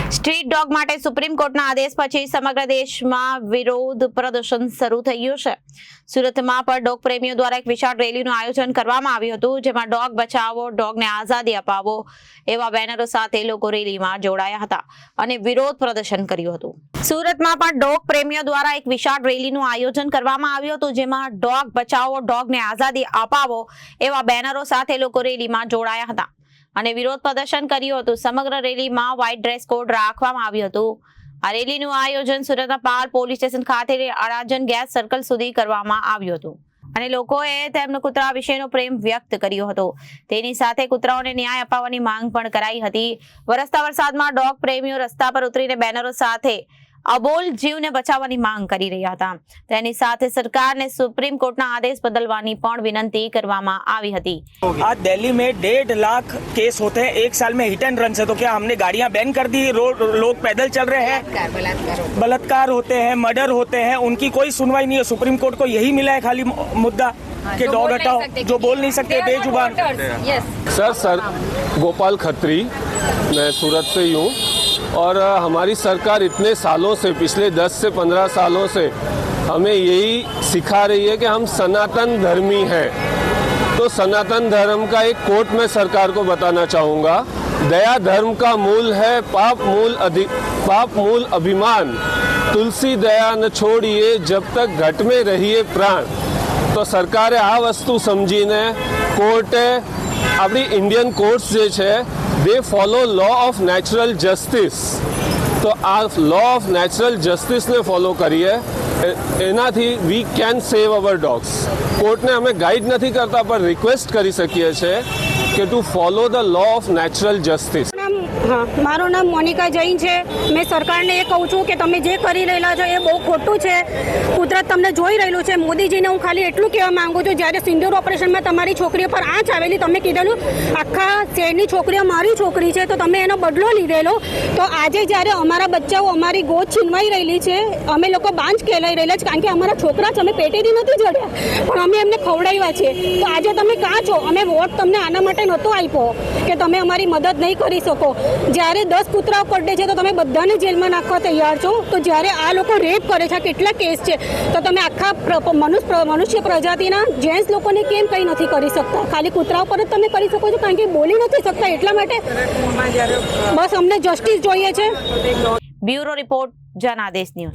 Street dog માટે supreme કોર્ટના આદેશ પછી સમગ્ર દેશમાં વિરોધ પ્રદર્શન શરૂ થયું છે। સુરતમાં પણ ડોગ પ્રેમીઓ દ્વારા એક વિશાળ રેલીનું આયોજન કરવામાં આવ્યું હતું, જેમાં ડોગ બચાવો, ડોગને આઝાદી અપાવો એવા બેનરો સાથે લોકો રેલીમાં જોડાયા હતા અને વિરોધ પ્રદર્શન કર્યું હતું। સુરતમાં પણ ડોગ પ્રેમીઓ દ્વારા એક વિશાળ રેલીનું આયોજન કરવામાં આવ્યું હતું, જેમાં ડોગ બચાવો, ડોગને આઝાદી અપાવો એવા બેનરો સાથે લોકો રેલીમાં જોડાયા હતા અને વિરોધ પ્રદર્શન કર્યું હતું। સમગ્ર રેલીમાં વ્હાઇટ ડ્રેસ કોડ રાખવામાં આવ્યું હતું। આ રેલીનું આયોજન સુરતના પાલ પોલીસ સ્ટેશન ખાતે અડાજણ ગેસ સર્કલ સુધી કરવામાં આવ્યું હતું અને લોકોએ તેમનો કૂતરા વિશેનો પ્રેમ વ્યક્ત કર્યો હતો। તેની સાથે કૂતરાઓને ન્યાય અપાવવાની માંગ પણ કરાઈ હતી। વરસતા વરસાદમાં ડોગ પ્રેમીઓ રસ્તા પર ઉતરીને બેનરો સાથે અબોલ જીવને બચાવવાની માંગ કરી રહ્યા હતા। તેની સાથે સરકારને સુપ્રીમ કોર્ટના આદેશ બદલવાની પણ વિનંતી કરવામાં આવી હતી। आज दिल्ली में 1.5 लाख केस होते हैं एक साल में हिट एंड रन से, तो क्या हमने गाड़ियां बैन कर दी? लोग पैदल चल रहे हैं, बलात्कार होते हैं, मर्डर होते हैं, उनकी कोई सुनवाई नहीं है। सुप्रीम कोर्ट को यही मिला है खाली मुद्दा कि डॉग हटाओ, जो बोल नहीं सकते बेजुबान। सर गोपाल खत्री, मैं सूरत से ही हूँ और हमारी सरकार इतने सालों से, पिछले 10 से 15 सालों से हमें यही सिखा रही है कि हम सनातन धर्मी हैं। तो सनातन धर्म का एक कोट मैं सरकार को बताना चाहूँगा, दया धर्म का मूल है, पाप मूल अभिमान, तुलसी दया न छोड़िए जब तक घट में रहिए प्राण। तो सरकारे आ वस्तु समझीने कोर्टे આપણી ઇન્ડિયન કોર્ટ્સ જે છે they follow law of natural justice, તો આ લો ઓફ નેચરલ જસ્ટિસને ફોલો કરીએ, એનાથી we can save hour dogs. કોર્ટને અમે ગાઈડ નથી કરતા પણ રિક્વેસ્ટ કરી શકીએ છીએ કે to follow the law of natural justice. હા, મારું નામ મોનિકા જૈન છે। મેં સરકારને એ કહું છું કે તમે જે કરી રહેલા છો એ બહુ ખોટું છે। કુદરત તમને જોઈ રહેલું છે। મોદીજીને હું ખાલી એટલું કહેવા માંગુ છું, જ્યારે સિંદૂર ઓપરેશનમાં તમારી છોકરીઓ પર આંચ આવેલી, તમે કીધેલું આખા શહેરની છોકરીઓ મારી છોકરી છે, તો તમે એનો બદલો લીધેલો। તો આજે જ્યારે અમારા બચ્ચાઓ, અમારી ગોદ છીનવાઈ રહેલી છે, અમે લોકો બાંજ કહેલાઈ રહેલા છે, કારણ કે અમારા છોકરા છે, અમે પેટેથી નથી જડ્યા પણ અમે એમને ખવડાવ્યા છે। તો આજે તમે કાં છો? અમે વોટ તમને આના માટે નહોતો આપ્યો કે તમે અમારી મદદ નહીં કરી શકો। જ્યારે 10 કૂતરાઓ કરડે છે તો તમે બધાને જેલમાં નાખવા તૈયાર છો, તો જ્યારે આ લોકો રેપ કરે છે, કેટલા કેસ છે, તો તમે આખા મનુષ્ય પ્રજાતિના જેન્ટ્સ લોકોને કેમ કંઈ નથી કરી શકતા? ખાલી કૂતરાઓ પર જ તમે કરી શકો છો, કારણ કે બોલી નથી શકતા એટલા માટે। બસ અમને જસ્ટિસ જોઈએ છે। Bureau report, Janadesh news.